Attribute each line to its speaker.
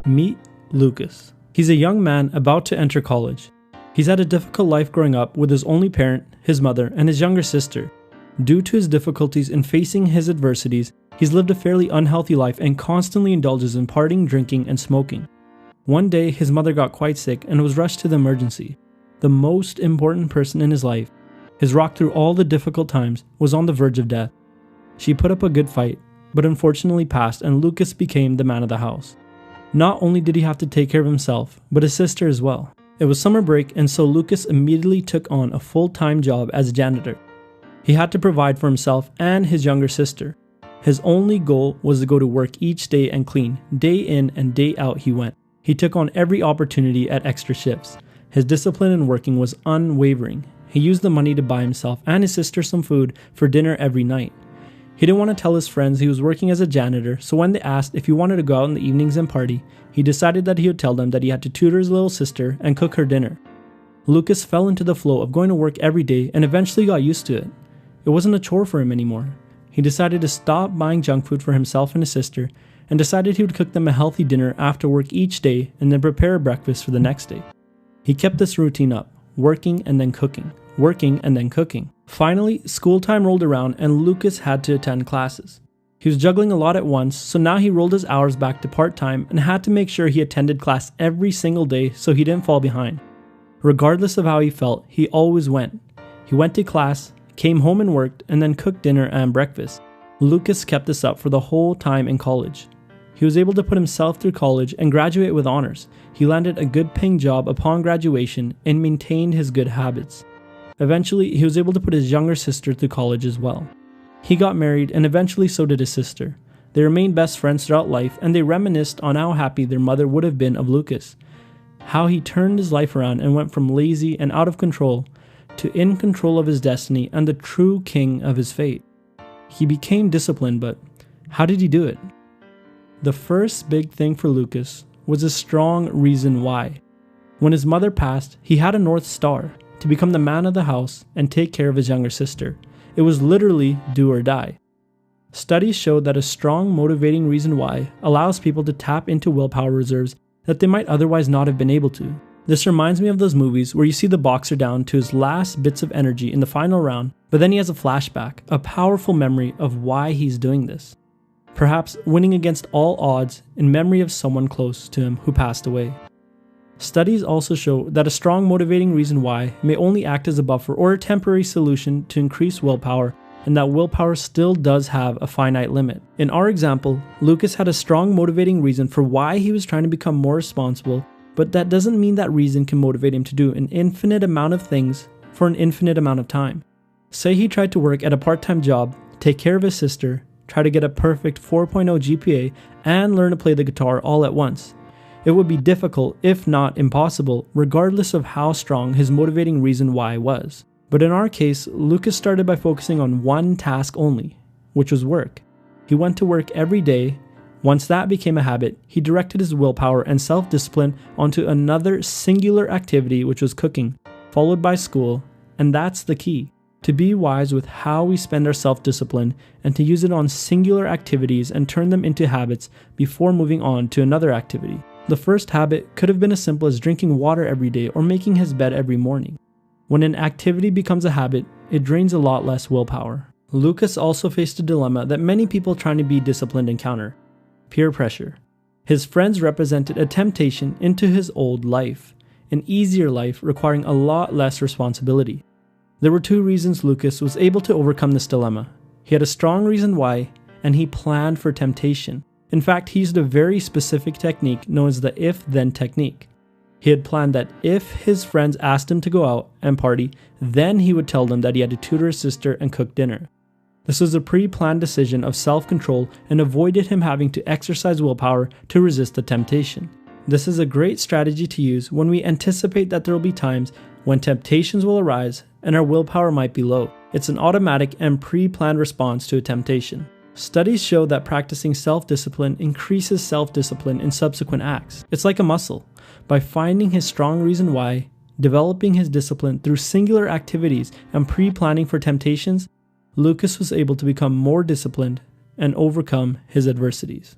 Speaker 1: Meet Lucas. He's a young man about to enter college. He's had a difficult life growing up with his only parent, his mother, and his younger sister. Due to his difficulties in facing his adversities, he's lived a fairly unhealthy life and constantly indulges in partying, drinking, and smoking. One day, his mother got quite sick and was rushed to the emergency. The most important person in his life, his rock through all the difficult times, was on the verge of death. She put up a good fight, but unfortunately passed, and Lucas became the man of the house. Not only did he have to take care of himself, but his sister as well. It was summer break, and so Lucas immediately took on a full-time job as a janitor. He had to provide for himself and his younger sister. His only goal was to go to work each day and clean. Day in and day out he went. He took on every opportunity at extra shifts. His discipline in working was unwavering. He used the money to buy himself and his sister some food for dinner every night. He didn't want to tell his friends he was working as a janitor, so when they asked if he wanted to go out in the evenings and party, he decided that he would tell them that he had to tutor his little sister and cook her dinner. Lucas fell into the flow of going to work every day and eventually got used to it. It wasn't a chore for him anymore. He decided to stop buying junk food for himself and his sister and decided he would cook them a healthy dinner after work each day and then prepare a breakfast for the next day. He kept this routine up, working and then cooking, working and then cooking. Finally, school time rolled around and Lucas had to attend classes. He was juggling a lot at once, so now he rolled his hours back to part-time and had to make sure he attended class every single day so he didn't fall behind. Regardless of how he felt, he always went. He went to class, came home and worked, and then cooked dinner and breakfast. Lucas kept this up for the whole time in college. He was able to put himself through college and graduate with honors. He landed a good paying job upon graduation and maintained his good habits. Eventually, he was able to put his younger sister through college as well. He got married and eventually so did his sister. They remained best friends throughout life and they reminisced on how happy their mother would have been of Lucas. How he turned his life around and went from lazy and out of control to in control of his destiny and the true king of his fate. He became disciplined, but how did he do it? The first big thing for Lucas was a strong reason why. When his mother passed, he had a North Star to become the man of the house and take care of his younger sister. It was literally do or die. Studies showed that a strong motivating reason why allows people to tap into willpower reserves that they might otherwise not have been able to. This reminds me of those movies where you see the boxer down to his last bits of energy in the final round, but then he has a flashback, a powerful memory of why he's doing this. Perhaps winning against all odds in memory of someone close to him who passed away. Studies also show that a strong motivating reason why may only act as a buffer or a temporary solution to increase willpower, and that willpower still does have a finite limit. In our example, Lucas had a strong motivating reason for why he was trying to become more responsible, but that doesn't mean that reason can motivate him to do an infinite amount of things for an infinite amount of time. Say he tried to work at a part-time job, take care of his sister, try to get a perfect 4.0 GPA, and learn to play the guitar all at once. It would be difficult, if not impossible, regardless of how strong his motivating reason why was. But in our case, Lucas started by focusing on one task only, which was work. He went to work every day. Once that became a habit, he directed his willpower and self-discipline onto another singular activity, which was cooking, followed by school, and that's the key. To be wise with how we spend our self-discipline and to use it on singular activities and turn them into habits before moving on to another activity. The first habit could have been as simple as drinking water every day or making his bed every morning. When an activity becomes a habit, it drains a lot less willpower. Lucas also faced a dilemma that many people trying to be disciplined encounter: peer pressure. His friends represented a temptation into his old life, an easier life requiring a lot less responsibility. There were two reasons Lucas was able to overcome this dilemma. He had a strong reason why, and he planned for temptation. In fact, he used a very specific technique known as the if-then technique. He had planned that if his friends asked him to go out and party, then he would tell them that he had to tutor his sister and cook dinner. This was a pre-planned decision of self-control and avoided him having to exercise willpower to resist the temptation. This is a great strategy to use when we anticipate that there will be times when temptations will arise and our willpower might be low. It's an automatic and pre-planned response to a temptation. Studies show that practicing self-discipline increases self-discipline in subsequent acts. It's like a muscle. By finding his strong reason why, Developing his discipline through singular activities and pre-planning for temptations, Lucas was able to become more disciplined and overcome his adversities.